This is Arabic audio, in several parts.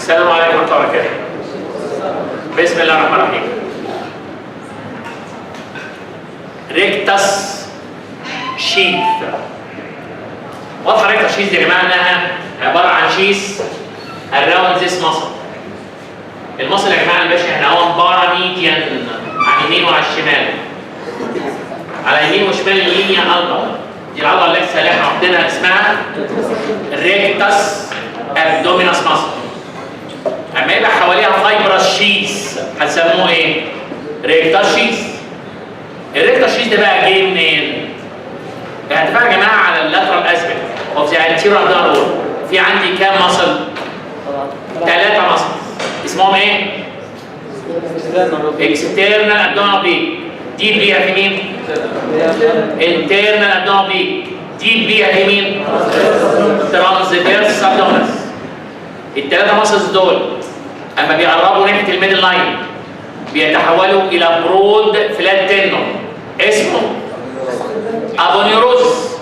السلام عليكم ورحمة الله وبركاته. بسم الله الرحمن الرحيم. ريكتس شيث. واضحة ريكتس شيث يا جماعة إنها عبارة عن شيث around this muscle. المصل يا جماعة الباشا احنا هو باراميديان على اليمين وعلى الشمال. على اليمين وشمال اللينيا البا. دي العضلة اللي لسه احنا واخدينها اسمها ريكتس ابدومينس ماسل. اما يبقى حواليها فايبرس شيث هتسموه ايه؟ ريكتس شيث. الريكتس شيث ده بقى جاي منين؟ هتفرق يا جماعه على اللاترال اسبكت اوف ذا انتيريور ابدومينال وول. في عندي كام ماسل؟ 3 ماسل. اسمهم ايه؟ اكسترنال ابدومينال بليك. دي بليها في مين؟ انترنال ابدومينال بليك. دي بليها في مين؟ ترانسفيرس ابدومينس. الثلاثه ماسلز دول اما بيقربوا ناحيه الميدل لاين بيتحولوا الى برود فلات تندون اسمه ابونيوروزس.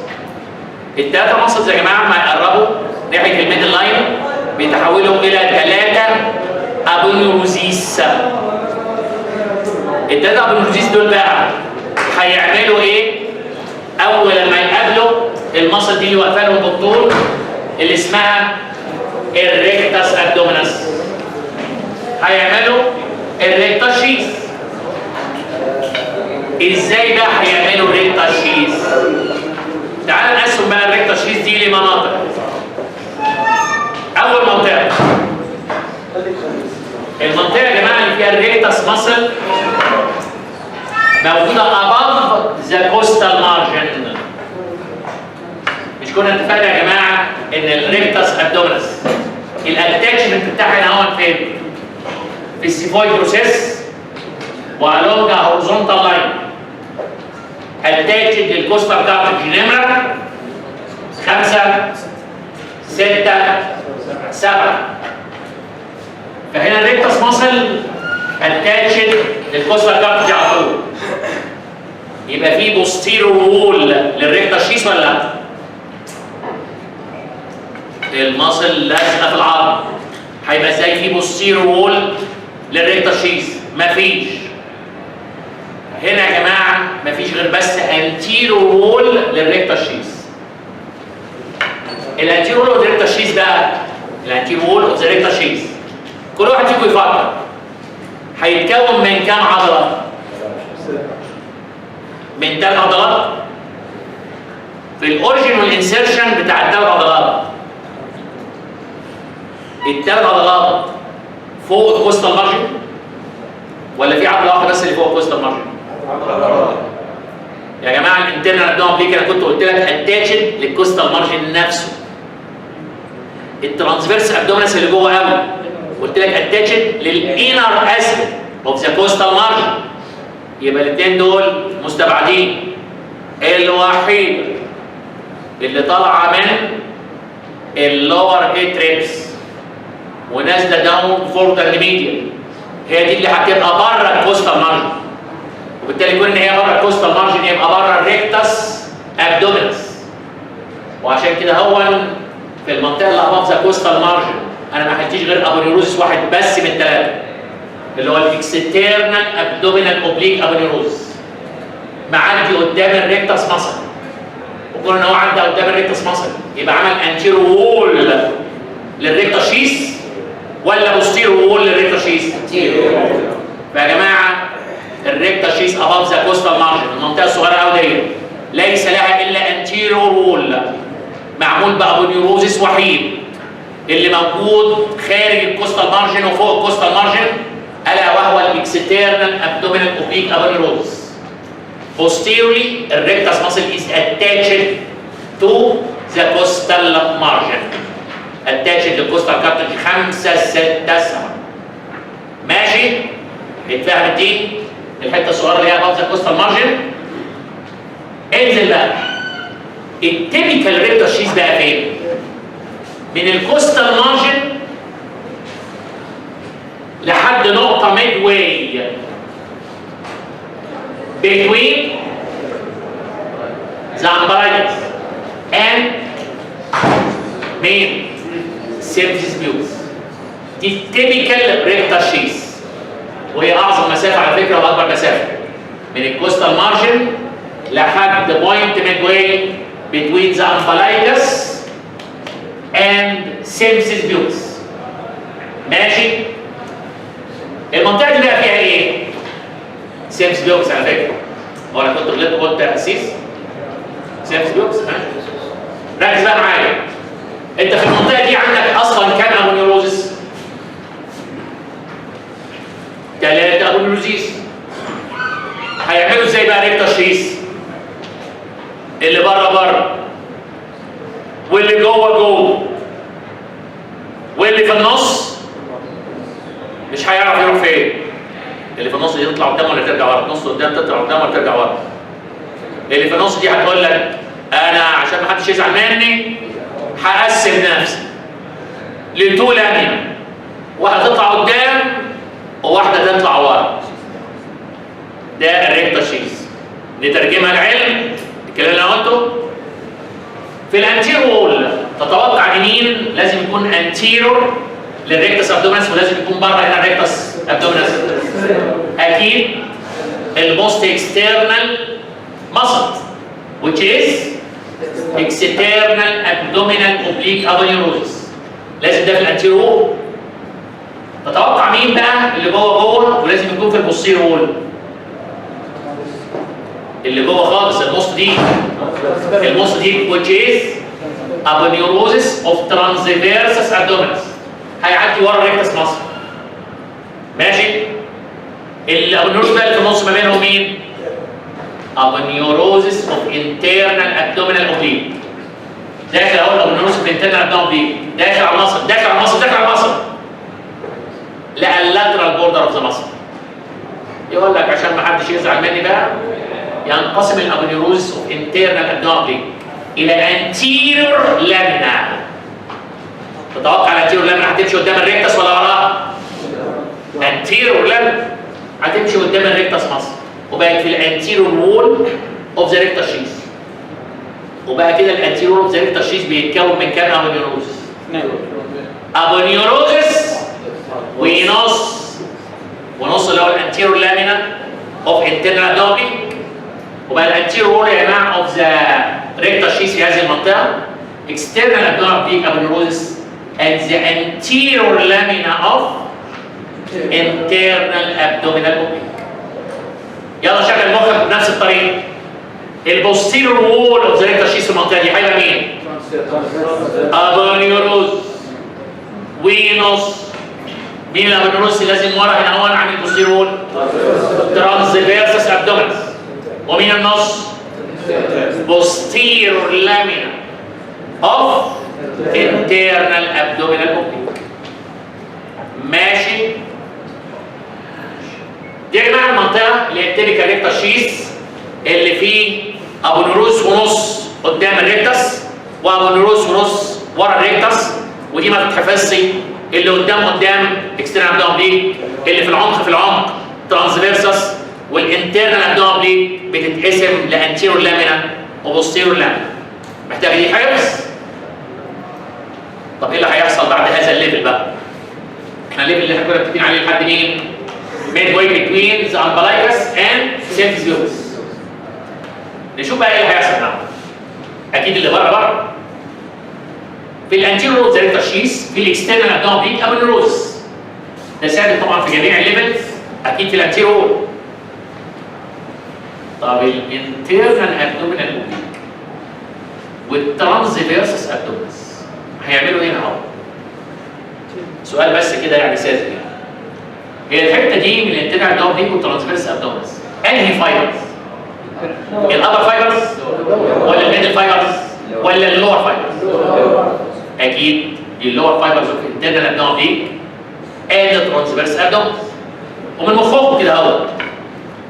الثلاثه ماسلز يا جماعه اما يقربوا ناحيه الميدل لاين بيتحولوا الى 3 ابونيوروزيس. الثلاثه ابونيوروزيس دول بقى هيعملوا ايه؟ اول لما يقابلوا الماسل دي اللي واقفه لهم بالطول اللي اسمها الريكتس ابدومينس هيعملوا الريكتس شيث. ازاي بقى هيعملوا الريكتس شيث؟ تعال نقسم بقى الريكتس شيث دي لمناطق. اول منطقه المنطقه يا جماعه اللي فيها الريكتس ماسل موجوده above ذا كوستال مارجن. مش كنا اتفقنا يا جماعه ان الريكتس ابدومينس الاتاتشمنت بتاعها هنا هون فين؟ في السيفويد بروسيس والونج هورزونتال لاين اتاتشد للكوستال كارتج نمره 5 6 7. فهنا الريكتس ماسل اتاتشد للكوستال كارتج على طول. يبقى في بوستيرور وول للريكتس شيث ولا لا؟ الماسل لازقه في العظم. هيبقى ازاي في بوستيرور وول للريكتس شيث؟ مفيش. هنا يا جماعه مفيش غير بس انتيرور وول للريكتس شيث. الانتيرور وول للريكتس شيث بقى الانتيرور وول اوف ذا ريكتس شيث كل واحد فيكم يفكر هيتكون من كام عضله؟ من 3 عضلات. في الاوريجن والانسيرشن بتاع ال3 عضلات ال3 عضلات فوق الكوستال مارجن ولا في عضله واحده بس اللي فوق الكوستال مارجن؟ يا جماعه الانترنال ابدومينال بليك انا كنت قلت لك اتاتشد للكوستال مارجن نفسه. الترانسفيرس ابدومينس اللي جوه قوي قلت لك اتاتشد للانر اسبكت اوف ذا كوستال مارجن. يبقى الاثنين دول مستبعدين. الوحيد اللي طالعه من اللور اتريبس ونازله داون فورتال ميديال هي دي اللي هتبقى بره الكوستال مارجن. وبالتالي كون ان هي بره الكوستال مارجن يبقى بره الريكتس ابدومينس. وعشان كده هو في المنطقه اللي اباف ذا كوستال مارجن انا ما حلتيش غير ابونيوروزس واحد بس من 3 اللي هو الاكسترنال ابدومينال اوبليك ابونيوروزس. معدي قدام الريكتس ماسل وكون ان هو عدى قدام الريكتس ماسل يبقى عمل انتيرو وول للريكتس شيث ولا بوستيرو وول للريكتس شيث؟ فيا جماعه الريكتس شيث اباف ذا كوستال مارجن المنطقه الصغيره قوي دي ليس لها الا انتيرو وول معمول بابونيوروزس وحيد اللي موجود خارج الكوستال مارجن وفوق الكوستال مارجن الا وهو الاكسترنال ابدومينال اوبليك ابونيوروزس. Posteriorly, the rectus muscle is attached to the costal margin. Attached to the costal cartilage 5 6 7. ماشي؟ اتفهمت دي؟ الحته الصغيره اللي هي above the costal margin. انزل بقى. التيبيكال ريكتس شيث بقى فين؟ من الكوستال مارجن لحد نقطه ميد واي between the umbilicus and main symphysis pubis. دي تيبيكال ريكتال شيث، وهي اعظم مسافه على فكره واكبر مسافه من الكوستال مارجن لحد بوينت ميدواي between the umbilicus and symphysis pubis. ماشي؟ المنطقه دي بقى فيها ايه؟ symphysis pubis على فكره. هو انا كنت غلطت قلت تاسيس؟ symphysis pubis ركز بقى معايا. انت في المنطقه دي عندك اصلا كام ابونيوروزس؟ 3 ابونيوروزيس. هيعملوا ازاي بقى ريكتال شيث؟ اللي بره واللي جوه واللي في النص مش هيعرف يروح فين. اللي في النص دي تطلع قدام ولا ترجع ورا؟ النص قدام تطلع قدام ولا ترجع ورا؟ اللي في النص دي هتقول لك انا عشان ما حدش يزعل مني هقسم نفسي لتو لامينا، واحده تطلع قدام وواحده تطلع ورا. ده الريكتال شيث. نترجمها العلم الكلام اللي انا قلته. في الانتيرو وول تتوقع يمين لازم يكون انتيرور للريكتس ابدومينس، ولازم يكون بره هنا الريكتس ابدومينس. اكيد الموست اكسترنال muscle which is external abdominal oblique aponeurosis. لازم ده في الانتيرو وول. تتوقع مين بقى اللي جوه ولازم يكون في البوستيرو وول؟ اللي جوه خالص الموست دي which is aponeurosis of transversalis abdominis. هيعدي ورا الريكتس مصر. ماشي؟ الابونيوروزس بقى اللي في النص ما بينهم مين؟ aponeurosis of internal abdominal oblique. داخل اهو الابونيوروزس of internal abdominal oblique، داخل على المصل داخل على المصل داخل على المصل. لا اللاترال بوردر اوف ذا مصل. يقول لك عشان ما حدش يزعل مني بقى ينقسم الابونيوروزس اوف انترنال ابدومينال اوبليك الى انتيريور لامينا. تتوقع الانتيريور لامينا هتمشي قدام الريكتس ولا وراها؟ انتيريور لامينا هتمشي قدام الريكتس مصر، وبقت في الانتيريور وول اوف ذا ريكتال شيث. وبقى كده الانتيريور اوف ذا ريكتال شيث بيتكون من كام ابونيوروزس؟ ابونيوروزس ونص اللي هو الانتيريور لامينا اوف انترنال ابدومينال. وبقى الانتيريور وول يا جماعه اوف ذا ريكتال شيث في هذه المنطقه external abdominal oblique aponeurosis and the anterior lamina of internal abdominal oblique. يلا شغل مخك بنفس الطريقه. البوستيريور وول اوف ذا ريكتال شيث في المنطقه دي هيبقى مين؟ ابونيوروزس ونص. مين الابونيوروزس اللي لازم ورا هنا هون عن البوستيريور وول؟ transversalis abdominis. ومين النص؟ posterior lamina of internal abdominal oblique. ماشي؟ دي يا جماعه المنطقه اللي هي التيبيكال ريكتال شيث اللي فيه ابونيوروز ونص قدام الريكتس وابونيوروز ونص ورا الريكتس. ودي ما تتحفظش. اللي قدام اكسترنال ابدومينال اوبليك، اللي في العمق ترانسفيرسس، والانترنال ابدومينال اوبليك بتتقسم لانتيريور لامينا وبوستيريور لامينا. محتاج دي حفظ. طب ايه اللي هيحصل بعد هذا الليفل بقى؟ احنا الليفل اللي احنا كنا متفقين عليه لحد مين؟ midway between the umbilicus and symphysis pubis. نشوف بقى ايه اللي هيحصل معاهم. اكيد اللي بره في الانتيريور اوف ذا ريكتال شيث في الاكسترنال ابدومينال اوبليك ابونيوروزس. ده ثابت طبعا في جميع الليفلز، اكيد في الانتيريور. طب الانترنال ابدومينال اوبليك والترانسفيرسس ابدومينس هيعملوا ايه اهو؟ سؤال بس كده يعني ساذج يعني. هي الحته دي من الانترنال ابدومينال اوبليك والترانسفيرسس ابدومينس انهي فايبرز؟ الابر فايبرز ولا الميدل فايبرز ولا اللور فايبرز؟ اكيد دي اللور فايبرز اوف انترنال ابدومينال اوبليك اند ترانسفيرسس ابدومينس. ومن مخهم كده اهو،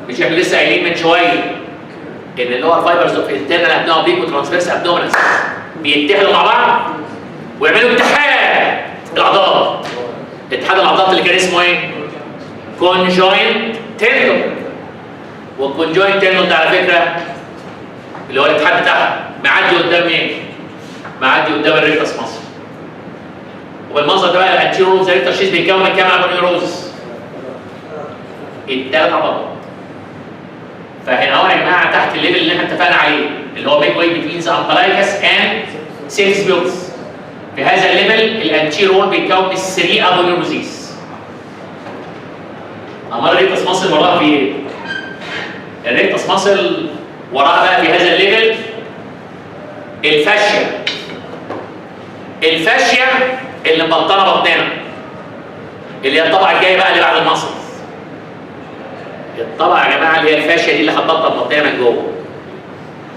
مش احنا لسه قايلين من شويه ان اللور فايبرز اوف انترنال ابدومينال اوبليك وترانسفيرسس ابدومينس بيتحدوا مع بعض ويعملوا اتحاد العضلات. اتحاد العضلات اللي كان اسمه ايه؟ كونجوينت تندون. والكونجوينت تندون ده على فكره اللي هو الاتحاد بتاعها معدي قدام مين؟ معدي قدام الريكتس مصر. وبالمنظر ده بقى الانتيرو وول اوف ذا ريكتس شيث بيتكون من كام ابونيوروزس؟ الثلاث عضلات. فهنا اهو يا جماعه تحت الليفل اللي احنا اتفقنا عليه اللي هو ميد واي بتوين ذا امبلايكس اند سيلز بيوتس. في هذا الليفل الانتيرو وول بيتكون من 3 ابونيوروزيس. امال الريكتس ماسل وراها في ايه؟ الريكتس ماسل وراها بقى في هذا الليفل الفاشيا. الفاشيا اللي مبطنه بطننا اللي هي الطبقه الجايه بقى اللي بعد المصل. الطبقه يا جماعه اللي هي الفاشيا دي اللي هتبطن بطننا من جوه.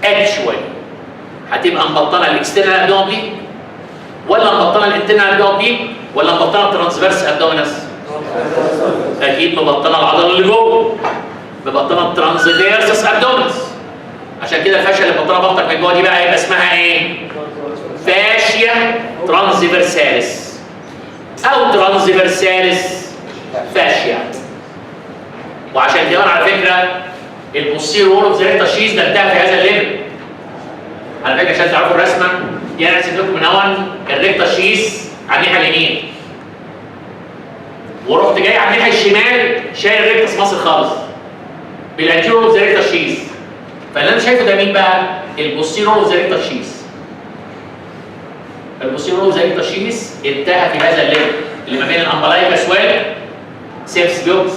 اكشوالي هتبقى مبطنه الاكسترنال ابدومين ولا مبطنه الانترنال ابدومين ولا مبطنه الترانسفيرس ابدومينس؟ اكيد مبطنه العضله اللي جوه. مبطنه الترانسفيرس ابدومينس. عشان كده الفاشيا اللي مبطنه بطنك من جوه دي بقى هيبقى اسمها ايه؟ فاشيا ترانسفيرساليس او ترانسفيرساليس فاشيا. وعشان كده على فكره البوستيريور وول اوف ذا ريكتس شيث ده انتهى في هذا الليفل. على فكره عشان تعرفوا الرسمه دي انا رسمت لكم من اول الريكتس شيث على الناحيه اليمين ورحت جاي على الناحيه الشمال شايل الريكتس ماسل خالص بالانتيريور اوف ذا ريكتس شيث. فاللي انا شايفه ده مين بقى؟ البوستيريور اوف ذا ريكتس شيث. البوستيريور اوف ذا ريكتس شيث انتهى في هذا الليفل اللي ما بين الامبلايكس والسيلز بيوتس.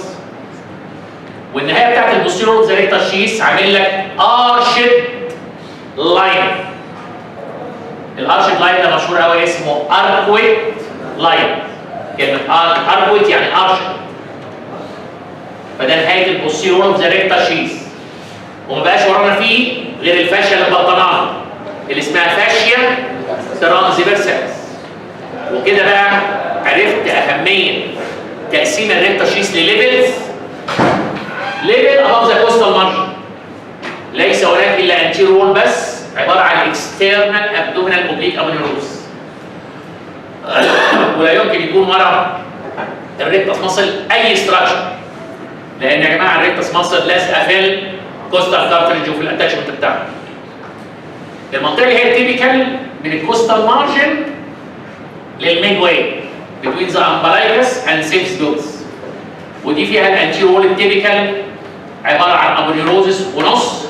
والنهايه بتاعت البوستيريور اوف ذا ريكتس شيث عامل لك ارشد لاين. الارشد لاين ده مشهور قوي اسمه اركويت لاين. كلمه اركويت يعني ارشد. فده نهايه البوستيريور اوف ذا ريكتس شيث. وما بقاش ورانا فيه غير الفاشيا اللي مبطناها اللي اسمها فاشيا ترانسفيرساليس. وكده بقى عرفت اهميه تقسيم الريكتس شيث لليفلز. ليفل above the coastal margin ليس هناك الا anterior wall بس عباره عن external abdominal oblique aponeurosis. ولا يمكن يكون ورا الريكتس ماسل اي ستراكشر لان يا جماعه الريكتس ماسل لازقه في الكوستال كارتريج وفي الاتاتشمنت بتاعها. المنطقه اللي هي تيبيكال من الكوستال مارجن للميد واي بتوين ذا امبلايكس اند سيلز بيوتس. ودي فيها الانتيريور وول التيبيكال عباره عن ابونيوروزس ونص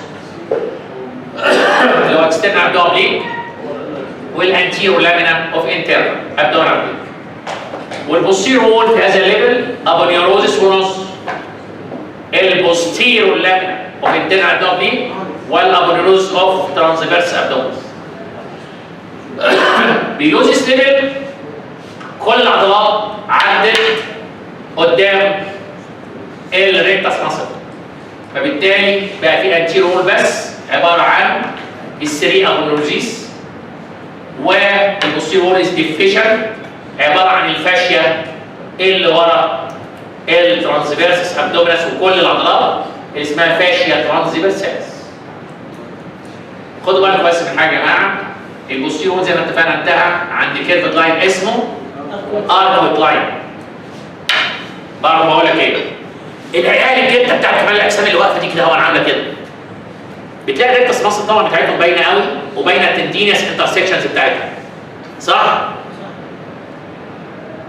اللي هو اكسترنال ابدومين والانتيريور لامينا اوف انترنال ابدومين. والبوستيريور وول في هذا الليفل ابونيوروزس ونص. البوستيريور لامينا اوف انترنال ابدومين والابونيوروزس اوف ترانسفيرس ابدومين. بيوزس ليفل كل العضلات عدت قدام الريكتس ماسل. فبالتالي بقى في انتيريور وول بس عباره عن السري ابونيوروزيس والبوستيريور وول از ديفيشن عباره عن الفاشيا اللي ورا الترانسفيرسس ابدومينس وكل العضلات اللي اسمها فاشيا ترانسفيرساليس. خدوا بالكم بس من حاجه يا جماعه. البوستيريور وول زي ما اتفقنا انتهى عند كيرفد لاين اسمه اركويت لاين. برضه بقول لك ايه؟ العيال الجده بتاعت كمال الاجسام اللي واقفه دي كده هو عامله كده. بتلاقي الريكتس ماسل طبعا بتاعتهم باينه قوي وباينه التندينيوس انترسكشنز بتاعتها. صح؟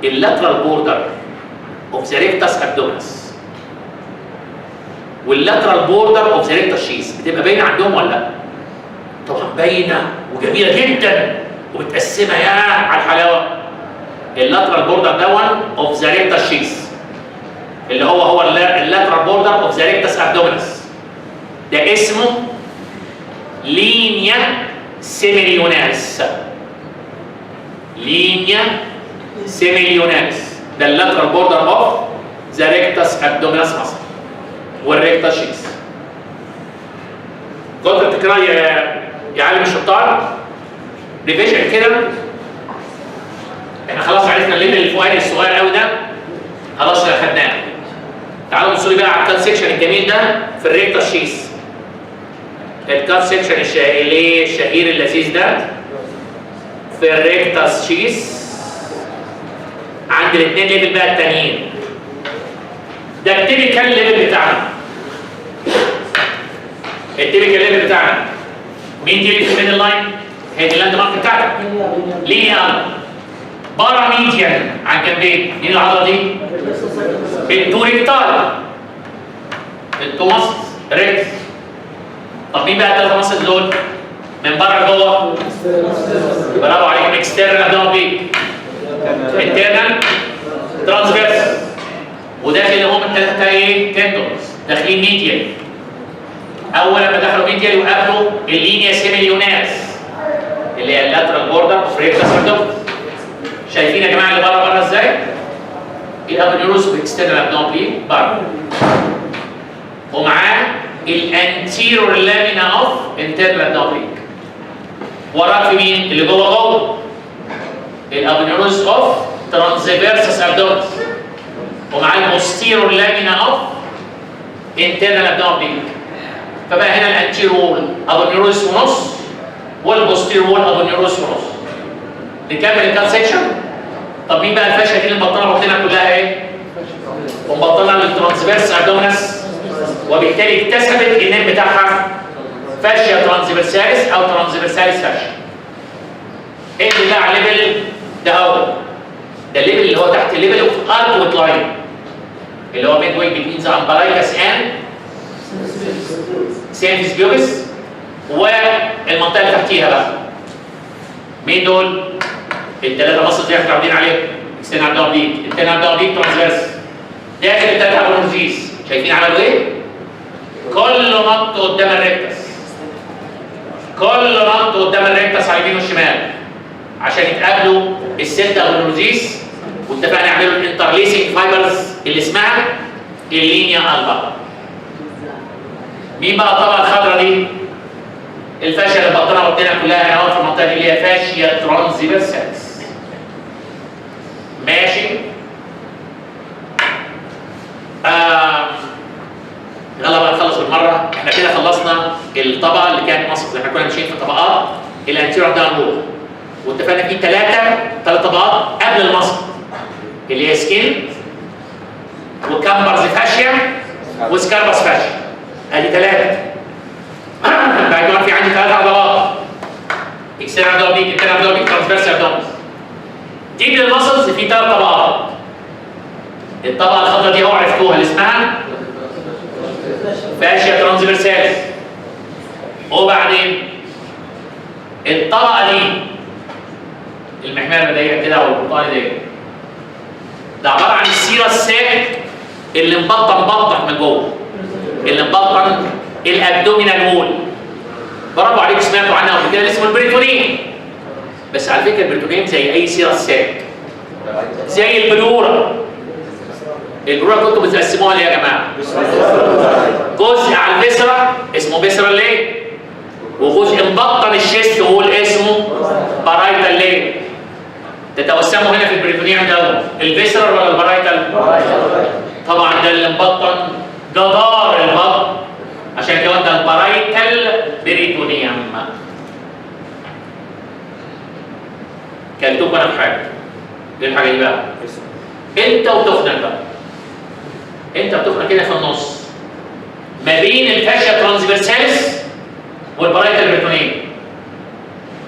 اللاترال بوردر اوف ذا ريكتس ابدومينس واللاترال بوردر اوف ذا ريكتس شيث بتبقى باينه عندهم ولا لا؟ طبعا باينه وجميله جدا ومتقسمه يا على الحلاوه. اللاترال بوردر دون اوف ذا ريكتس شيث اللي هو اللاترال بوردر اوف ذا ريكتس ابدومينس ده اسمه لينيا سيميليوناليس. لينيا سيميليوناليس ده اللاترال بوردر اوف ذا ريكتس ابدومينس ماسل والريكتس شيث. كتر التكرار يا عالم الشطار. ريفيجن كده احنا خلاص عرفنا الليفل الفوقاني الصغير قوي ده خلاص خدناه. تعالوا بصوا لي بقى على الكات سيكشن الجميل ده في الريكتس شيث. الكات سيكشن الشهير اللذيذ ده في الريكتس شيث عند الاثنين ليفل بقى التانيين. ده التيبيكال ليفل بتاعنا. التيبيكال ليفل بتاعنا مين دي في الميدل لاين؟ هي دي اللاند مارك بتاعتك. لينيا باراميديان عن جنبين. مين العضله دي؟ التو ريكتال، التو ماسلز ريكس. طب مين بقى الثلاثه ماسلز دول؟ من بره لجوه. برافو عليك. اكسترنال ابدومينال بيك، انترنال ترانسفيرس، وداخل هم الثلاثه ايه؟ تندونز داخلين ميديال. اول لما دخلوا ميديال يقابلوا اللينيا سيميليوناس اللي هي اللاترال بوردر اوف ريكتس ابدومينال. شايفين يا جماعه اللي بره ازاي؟ الابنيوروس باكسترنال ابدومينال بيك بره، ومعاه الانتيرور لامينا اوف انترنال ابدومينال بيك. وراك في مين؟ اللي جوه الابنيوروس اوف ترانسفيرسس ابدومينال، ومعاه البوستيرور لامينا اوف انترنال ابدومينال بيك. فبقى هنا الانتيرور وول ابنيوروس ونص، والبوستيرور وول ابنيوروس ونص. نكمل الكات سيكشن. طب مين بقى الفاشيه دي اللي مبطنه بطننا كلها ايه؟ ومبطنه للترانسفيرس ابدومينس، وبالتالي اكتسبت النيم بتاعها فاشيا ترانسفيرساليس او ترانسفيرساليس فاشيا. ايه اللي بقى على الليفل ده؟ هو ده الليفل اللي هو تحت الليفل اوف اركوت لاين، اللي هو ميد واي بين ذا امبلايكس اند سينفيس بيوبس، والمنطقه اللي تحتيها بقى مين دول؟ الثلاثه مصر اللي احنا متعودين عليهم. اكسترنال ابدومينال بيك، انترنال ابدومينال بيك، ترانسفيرس. داخل الثلاثه ابونورزيس. شايفين عملوا ايه؟ كل نط قدام الريكتس، كل نط قدام الريكتس على اليمين والشمال عشان يتقابلوا السته ابونورزيس، واتفقنا يعملوا الانترليسنج فايبرز اللي اسمها اللينيا البا. مين بقى الطبقه الخضراء دي؟ الفاشيا اللي بطنها بطننا كلها هنا اهو في المنطقه دي اللي هي فاشيا ترانسفيرساليس. ماشي؟ يلا بقى نخلص بالمره. احنا كده خلصنا الطبقه اللي كانت مصر. احنا كنا ماشيين في طبقات الانتيريور داون وول، واتفقنا في ثلاث طبقات قبل المصر اللي هي سكين وكامبرز فاشيا وسكاربس فاشيا. ادي ثلاثه. بعد كده في عندي ثلاث عضلات: اكسترنال ابدومينال بيك، انترنال ابدومينال بيك، ترانسفيرسال ابدومينال. دي من المسلز في ثلاث طبقات. الطبقه الخضراء دي اهو عرفتوها اللي اسمها فاشيا ترانسفيرساليس. وبعدين الطبقه دي المحميه دي كده او البرتقالي دي، ده عباره عن السيره الساك اللي مبطن من جوه، اللي مبطن الابدومينال وول. برافو عليكم، سمعتوا عنها قبل كده، اسمه البريتونيم. بس على فكره البريتونيم زي اي سيره الساك، زي البلوره. البلوره كنتوا بتقسموها ليه يا جماعه؟ جزء على الفيسرا اسمه فيسرال ليه، وجزء مبطن الشيست وول اسمه بارايتال ليه. تتوسموا هنا في البريتونيم ده الفيسرال ولا البارايتال؟ طبعا ده اللي مبطن جدار البطن، عشان كده ده البارايتال بريتونيم. كلتوك انا في حاجه. ايه الحاجه دي بقى؟ انت وتخنك بقى. انت بتخنك كده في النص ما بين الفاشيا ترانسفيرساليس والبارايتال بريتونيم.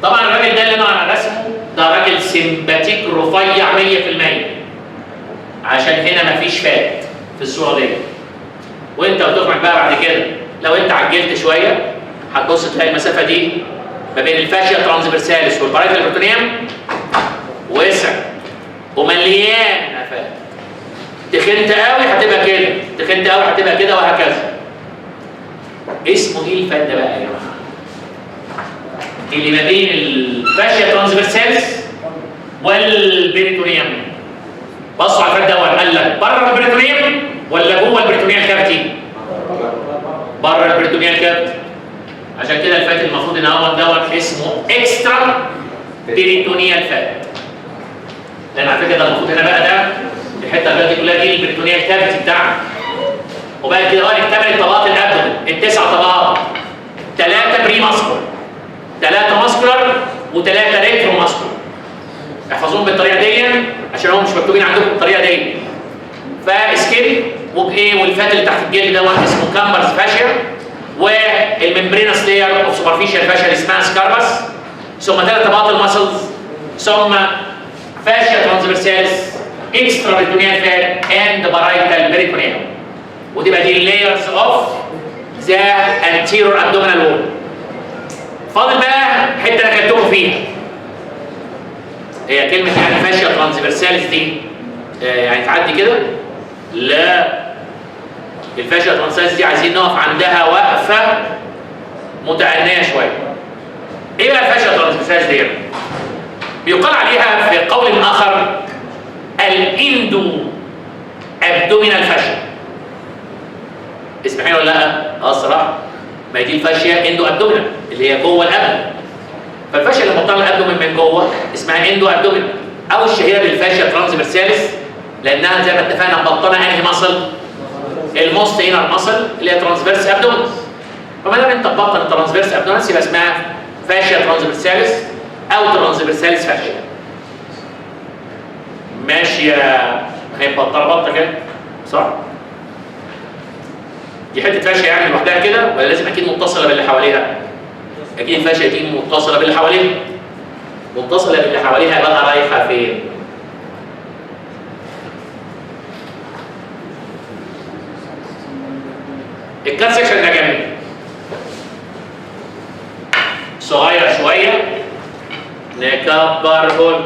طبعا الراجل ده اللي انا رسمه ده راجل سمباتيك رفيع 100%، عشان هنا مفيش فات في الصوره دي. وانت وتخنك بقى بعد كده لو انت عجلت شويه هتبص تلاقي المسافه دي ما بين الفاشيا ترانسفيرساليس والبارايتال بريتونيم واسع ومليان فات. تخنت قوي هتبقى كده، تخنت قوي هتبقى كده، وهكذا. اسمه ايه الفات ده بقى يا جماعه؟ اللي ما بين الفاشيا ترانسفيرساليس والبريتونيم. بصوا على الفات ده قال لك بره البريتونيم ولا جوه البريتونيال كافيتي؟ بره البريتونيال كافيتي. عشان كده الفات المفروض ان هو دوت اسمه اكسترا بريتونيال فات. لان على فكره ده المفروض هنا بقى ده الحته اللي دي كلها دي البريتونيال كافيتي بتاعنا. وبقى كده نكتمل طبقات الابدومين التسع طبقات: 3 بري ماسكولار، 3 ماسكولار، و3 ريترو ماسكولار. احفظوهم بالطريقه دي عشان هم مش مكتوبين عندكم بالطريقه دي. فسكين وايه، والفات اللي تحت الجلد دوت اسمه كامبرز فاشيا، والممبرينس لاير اوف سوبرفيشال فاشيا اللي اسمها سكاربس، ثم 3 طبقات المسلز، ثم fascia transversalis, extraperitoneal fat and parietal peritoneum. وتبقى دي layers of the anterior abdominal wall. فاضل بقى حته انا كتبته فيها. هي كلمه يعني fascia transversalis دي يعني تعدي كده؟ لا. الفاشيا ترانسفيرساليس دي عايزين نقف عندها وقفه متأنية شويه. ايه بقى الفاشيا ترانسفيرساليس دي؟ بيقال عليها في قول اخر الاندو ابدومينال فاشيا. اسمعي ولا لا؟ الصراحه ما هي دي الفاشيا اندو ابدومينال اللي هي جوه الابدومين. فالفاشيا اللي بتطلع الابدومين من جوه اسمها اندو ابدومينال، او الشهيره بالفاشيا ترانسفيرساليس لانها زي ما اتفقنا مبطنه انهي مصل؟ الموست انر مصل اللي هي ترانسفيرس ابدومينس. فما دام انت تبطن الترانسفيرس ابدومينس يبقى اسمها فاشيا ترانسفيرساليس او ترانسفيرساليس فاشيا. ماشيه هي مبطنه بطه كده صح؟ دي حته فاشيا يعني لوحدها كده ولا لازم اكيد متصله باللي حواليها؟ اكيد الفاشيا دي متصله باللي حواليها. متصله باللي حواليها بقى رايحه فين؟ الكات سكشن ده جميل صغير شويه نكبره لكم.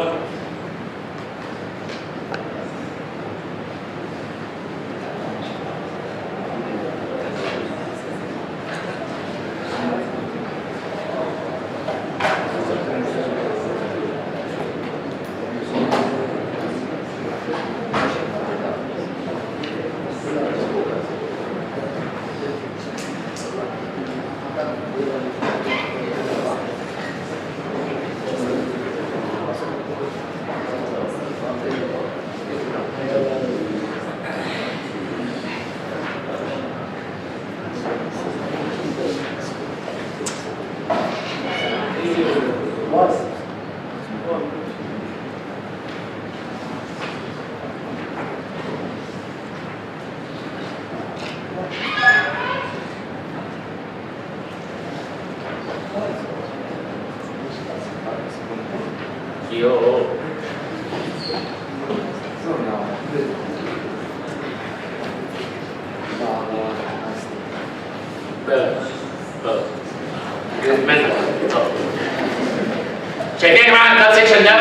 شايفين يا جماعه الكات سيكشن ده؟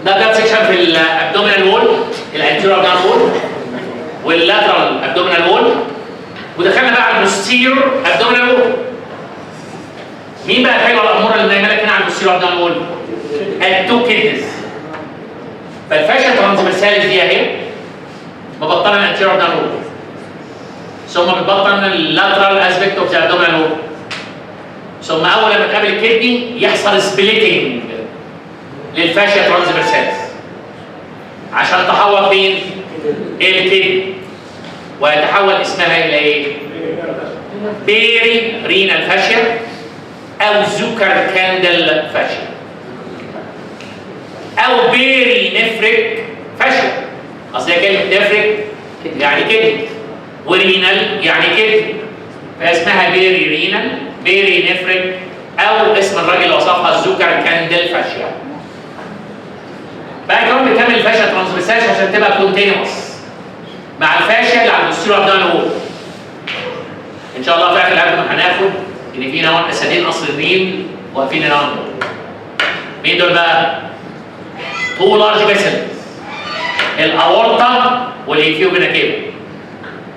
ده كات سيكشن في الابدومينال وول، الانتيريور ابدومينال وول واللاترال ابدومينال وول، ودخلنا بقى على البوستيريور ابدومينال وول. مين بقى الحلوه الاموره اللي نايمه لك هنا على البوستيريور ابدومينال وول؟ التو كيدنز. فالفاشيا ترانسفيرساليس دي اهي مبطنه الانتيريور ابدومينال وول، ثم بتبطن اللاترال اسبكت اوف ذا ابدومينال وول، ثم اول لما تقابل الكدني يحصل سبليتنج للفاشيا ترانسفيرساليس عشان تحول فين؟ الكدني، ويتحول اسمها الى ايه؟ بيري رينال فاشيا او زوكر كاندل فاشيا او بيري نفريك فاشيا. اصل هي كلمه نفريك يعني كدني ورينال يعني كدني، فاسمها بيري رينال بيري نفريك او اسم الراجل اللي وصفها الزوكر كاندل فاشيا. بقى كمان بتكمل الفاشيا ترانسفيرساليس عشان تبقى كونتينوس مع الفاشيا اللي على البوستيريور ابدومينال وول. ان شاء الله في اخر الابدومين هناخد ان في نوع اسدين اصليين واقفين هنا. مين دول بقى؟ تو لارج فيسلز، الاورطه والانفيوبينا كده.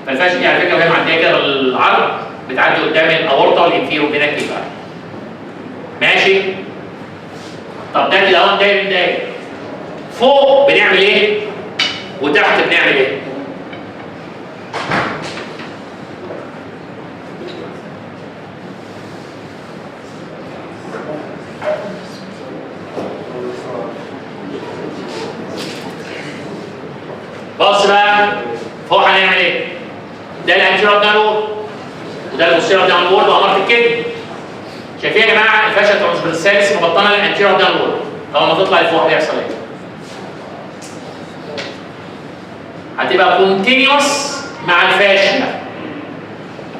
فالفاشيا دي على فكره وهي معديه كده بالعرض بتعدي قدام الاورطه والانفيوبينا كده. ماشي؟ طب ده كده اهو داير داير. فوق بنعمل ايه؟ وتحت بنعمل ايه؟ بص بقى فوق هنعمل ايه؟ ده الانتيريور ابدومينال وول وده البوستيريور ابدومينال وول بأمارة الكدني. شايفين يا جماعه الفاشيا ترانسفيرساليس مبطنه الانتيريور ابدومينال وول. اول ما تطلع لفوق هيحصل ايه؟ هتبقى كونتينيوس مع الفاشيا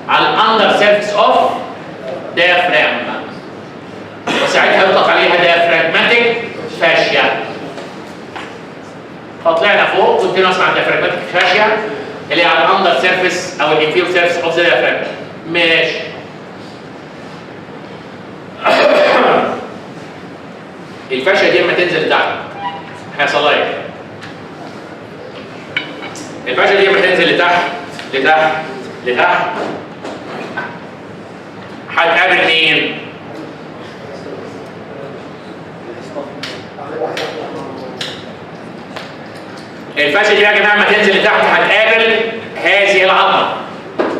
على الاندر سيرفيس اوف ديافرام، وساعتها يطلق عليها ديافراجماتيك فاشيا. فطلعنا فوق كونتينوس مع الديافراجماتيك فاشيا اللي هي على الاندر سيرفيس او الانفيريور سيرفيس اوف ذا ديافراجم. ماشي. الفاشيا دي لما تنزل لتحت هيحصل لها ايه؟ الفاشيا دي لما تنزل لتحت هتقابل مين؟ الفاشيا دي يا جماعه لما تنزل لتحت هتقابل هذه العظمه،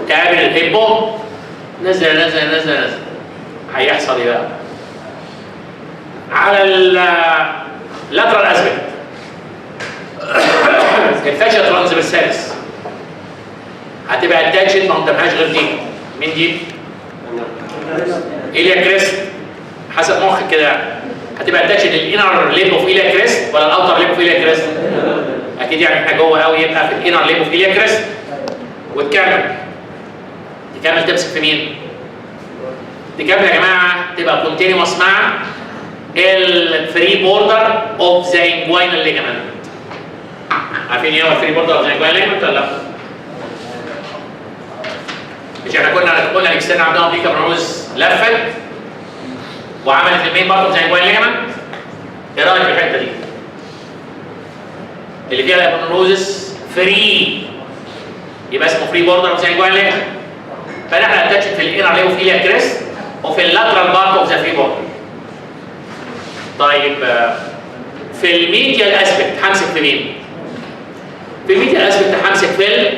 تقابل الهيبو، نزل هيحصل ايه بقى؟ على اللاترال اسبكت الفاشيا ترانسفيرساليس هتبقى اتاتشد، ما قدامهاش غير دي. مين دي؟ إيليا كريست. حسب مخك كده هتبقى اتاتشد للانر ليب اوف إيليا كريست ولا الاوتر ليب اوف إيليا كريست؟ اكيد يعني احنا جوه قوي يبقى في الانر ليب اوف إيليا كريست. وتكمل تمسك في مين؟ تكمل يا جماعه تبقى كونتينوس مع الفري بوردر اوف ذا انجوينال ليجمنت. عارفين ايه هو الفري بوردر اوف ذا انجوينال ليجمنت ولا لا؟ مش احنا قلنا الاكسترنال عندنا دي كابرونوز لفت وعملت المين بارت اوف ذا انجوينال ليجمنت. ايه رايك في الحته دي؟ اللي فيها الابرونوزس فري يبقى اسمه فري بوردر اوف ذا انجوينال ليجمنت. فنحن اتاتشد في الانر ليب اوف إيليا كريست وفي اللاترال بارت اوف ذا فري بوردر. طيب في الميديال اسبكت همسك في مين؟ في الميديال اسبكت همسك في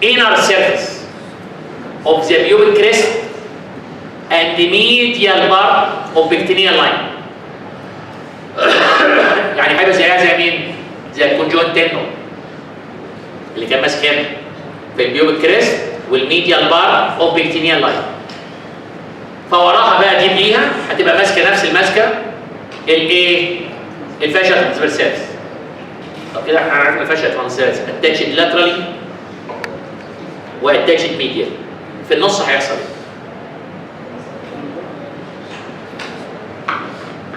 الانر سيرفيس of the pubic crest and the medial part of pectineal line. يعني هيبقى زيها زي مين؟ زي الكونجوينت تندون اللي كان ماسك هنا في البيوبيك كريست والميديال بارت اوف بيكتينيال لاين. فوراها بقى دي ليها هتبقى ماسكه نفس الماسكه الايه؟ الفاشيا ترانسفيرساليس. طب كده احنا عرفنا الفاشيا ترانسفيرساليس اتاتشد لاترالي واتاتشد ميديال. في النص هيحصل ايه؟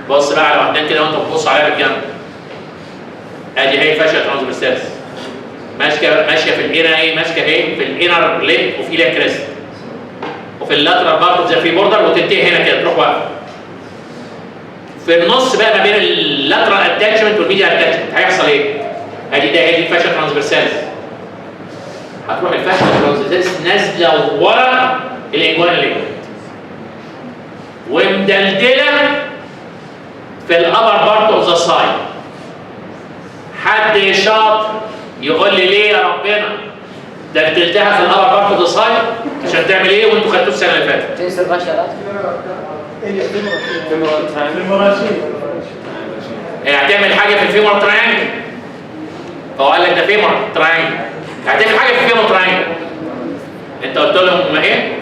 بص بقى على وحدان كده وانت بتبص عليها بالجنب. ادي هي فاشيا ترانسفيرساليس ماشيه في الانر ايه؟ ماسكه ايه؟ في الانر ليب اوف إيليا كريست وفي اللاترال بارت اوف ذا فري بوردر وتنتهي هنا كده تروح واقفه. في النص بقى ما بين اللاترال اتاتشمنت والميديال اتاتشمنت هيحصل ايه؟ ادي ده هي دي فاشيا ترانسفيرساليس. هتروح الفاشيا ترانسفيرساليس نازله ورا الانجوينال ليجمنت ومدلدله في الابر بارت اوف ذا سايد. حد شاطر يقول لي ليه يا ربنا دلدلتها في الابر بارت اوف ذا سايد عشان تعمل ايه وانتوا خدتوه السنه اللي فاتت؟ تنسى البشرات هتعمل حاجه في الفيمور تراينجل. فهو قال لك ده فيمور تراينجل. هتعمل حاجه في الفيمور تراينجل. انت قلت لهم ما ايه؟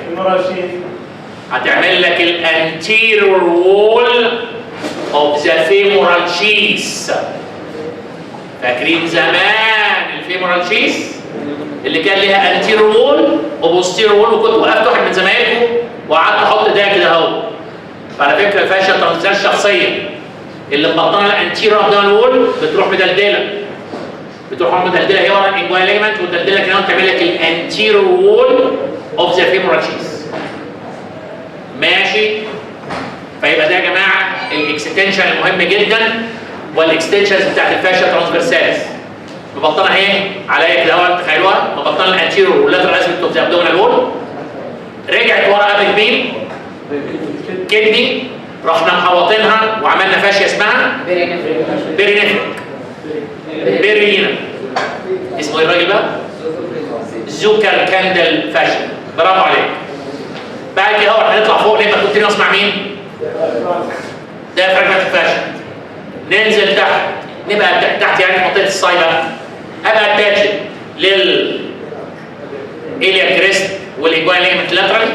هتعمل لك الانتيريور وول اوف ذا فيمورال شيث. فاكرين زمان الفيمورال شيث اللي كان ليها انتيريور وول وبوستيريور وول، وكنت وقفت واحد من زمايلكم وقعدت احط ده كده اهو. فعلى فكره الفاشيا ترانسفيرساليس شخصيه اللي مبطنه الانتيريور ابدان وول بتروح مدلدله هي ورا الانجوينال ليجمنت وتدلدلك هنا وتعمل لك الانتيريور وول اوف ذا فيمورال شيث. ماشي؟ فيبقى ده يا جماعه الاكستنشن المهم جدا والاكستنشنز بتاعت الفاشيا ترانسفيرساليس. مبطنه ايه؟ عليا كده اهو تخيلوها مبطنه الانتيريور واللاترال اسبكت اوف ذا ابدومينال وول. رجعت ورا قبل مين؟ كدني. رحنا محوطينها وعملنا فاشيا اسمها بيرينيفريك. اسمه ايه الراجل بقى؟ زوكر كاندل فاشيا. برافو عليك. بعد كده اهو هنطلع فوق نبقى كونتينوس مع مين؟ ده فراجمنت فاشيا. ننزل تحت نبقى تحت يعني في منطقه الصايبه ابقى اتاتشد للإيليا كريست والانجوينال ليجمنت لاترالي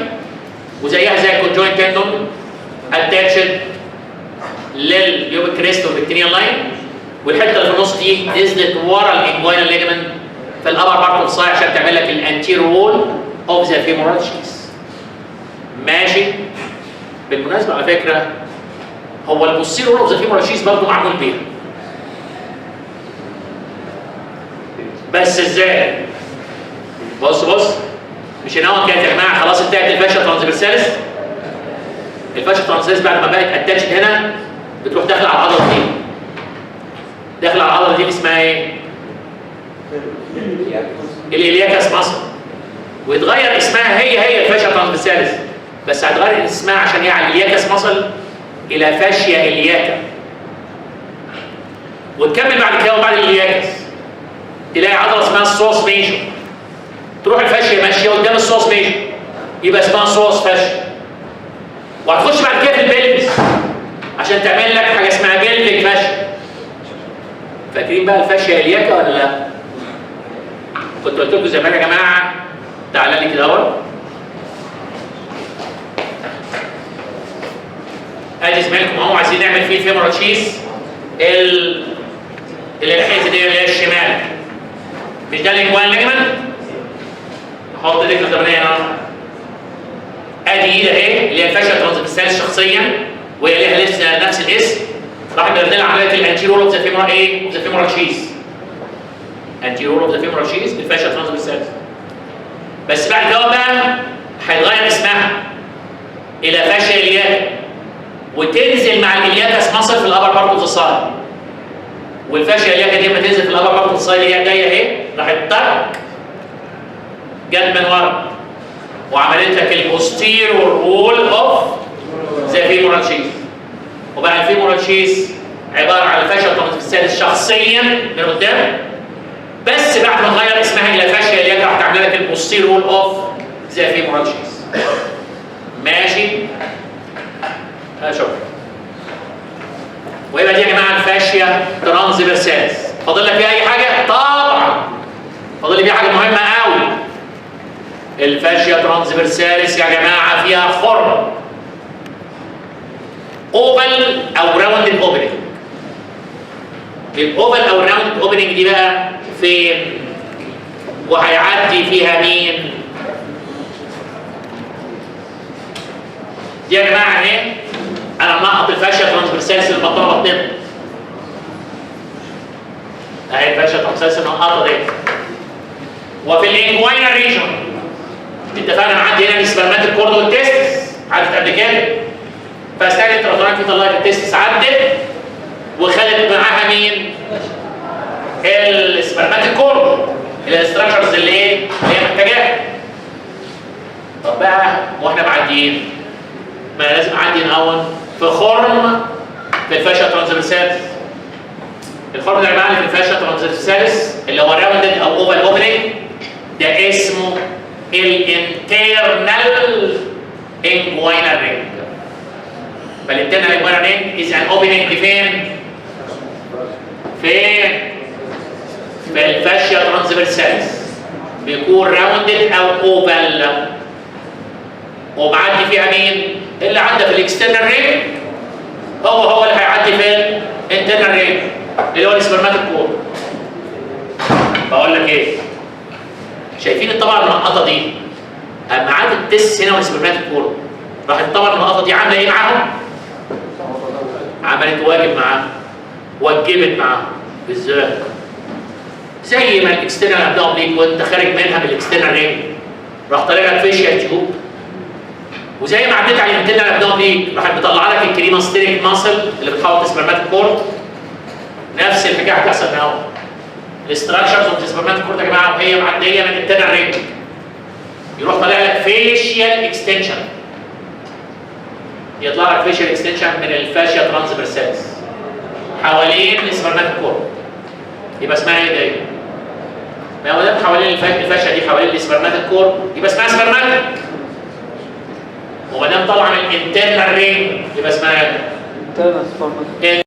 وزيها زي الكونجوينت تندون اتاتشد للبيوبيك كريست والبكتينيال لاين. والحته اللي في النص دي نزلت ورا الانجوينال ليجمنت في الابر بارت اوف الصاي عشان تعمل لك الانتيريور وول اوف ذا فيمورال شيث. ماشي؟ بالمناسبه على فكره هو البوستيريور وول اوف ذا فيمورال شيث برضه معمول بيها. بس ازاي؟ بص مش هنا كانت يا جماعه خلاص انتهت الفاشيا ترانسفيرساليس. الفاشيا ترانسفيرساليس بعد ما بقت اتاتشد هنا بتروح داخله على العضله دي. داخله على العضله دي اللي اسمها ايه؟ الإلياكس ماسل. ويتغير اسمها هي الفاشيا ترانسفيرساليس، بس هتغير اسمها عشان هي على الإلياكس ماسل الى فاشيا إلياكا. وتكمل بعد كده وبعد الإلياكس تلاقي عضله اسمها السوس ميجور. تروح الفاشيا ماشيه قدام السوس ميجور يبقى اسمها سوس فاشيا. وهتخش بعد كده في البلفس عشان تعمل لك حاجه اسمها بلفيك فاشيا. فاكرين بقى الفاشيا إلياكا ولا لا؟ كنت قلت لكم زمان يا جماعه تعالى لي كده اهو. ادي زمايلكم اهو عايزين نعمل فيه فيمورال شيث الحته دي اللي هي الشمال. مش ده الانجوان ليجمنت؟ نحط رجل الضمنيه هنا. ادي ايد اهي اللي هي الفاشيا ترانسفيرساليس شخصيا وهي ليها لسه نفس الاسم. راح نعمل عمليه الانتيرور اوف ذا فيمورال ايه؟ اوف ذا فيمورال شيث. انتيرور اوف ذا فيمورال شيث بالفاشيا ترانسفيرساليس. بس بعد كده بقى هيتغير اسمها الى فاشيا إلياكا وتنزل مع الإلياكس ماسل في الابر بارت اوف ذا سايد. والفاشيا إلياكا دي لما تنزل في الابر بارت اوف ذا سايد اللي هي جايه اهي راحت طق جت من ورا وعملت لك البوستيرور وول اوف ذا فيمورال شيث. وبقى الفيمورال شيث عباره عن الفاشيا ترانسفيرساليس شخصيا من قدام، بس بعد ما تغير اسمها الى فاشيا إلياكا راح تعمل لك البوستيرور وول اوف ذا فيمورال شيث. ماشي؟ شكرا. ويبقى دي يا جماعه الفاشيا ترانسفيرساليس. فاضل لك فيها اي حاجه؟ طبعا فاضل لي فيها حاجه مهمه قوي. الفاشيا ترانسفيرساليس يا جماعه فيها خرم اوفال او راوندد اوبننج. الاوفال او الراوندد اوبننج دي بقى فين؟ وهيعدي فيها مين؟ دي يا جماعه اهي انا منقط الفاشيا ترانسفيرساليس اللي بطنها بطنها. اهي الفاشيا ترانسفيرساليس المنقطه دي. وفي الانجوينال ريجون اتفقنا نعدي هنا السبرماتيك كورد والتستس عدت قبل كده. فاستاذ التراتوران في طلعت التستس عدت وخدت معاها مين؟ السبرماتيك كورد الاستراكشرز اللي ايه؟ اللي هي محتاجاها. طب بقى واحنا معديين ما لازم اعدي الاول في خرم في الفاشيا ترانسفيرساليس. الخرم اللي معانا في الفاشيا ترانسفيرساليس اللي هو راوندد او اوفال اوبننج ده اسمه الانترنال انجوينال رينج. فالانترنال انجوينال رينج از ان اوبننج فين؟ في الفاشيا ترانسفيرساليس بيكون راوندد او اوفال. ومعدي فيها مين؟ اللي عدى في الاكسترنال رينج هو اللي هيعدي في الانترنال رينج اللي هو السبرماتيك كور. بقول لك ايه؟ شايفين الطبقه المنقطه دي؟ اما عاد التس هنا والسبرماتيك كور راحت الطبقه المنقطه دي عامله ايه معاهم؟ عملت واجب معاهم. وجبت معاهم. ازاي؟ زي ما الاكسترنال ابدومينال وانت خارج منها بالاكسترنال رينج راح طالع لك فيشيال تيوب. وزي ما عديت على الانترنال ابدومينال راح بتطلع لك الكريماستيريك ماسل اللي بتحوط السبرماتيك كورد. نفس الحكايه هتحصل هنا. الاستراكشرز اوف السبرماتيك كورد يا جماعه وهي معديه من الانترنال رينج يروح طالع لك فيشيال اكستنشن. يطلع لك فيشيال اكستنشن من الفاشيا ترانسفيرساليس حوالين السبرماتيك كورد. يبقى اسمها ايه دي؟ ما دام حوالين الفاشيا دي حوالين السبرماتيك كورد يبقى اسمها سبرماتيك. وما دام طالعه من الانترنال رينج يبقى اسمها ايه؟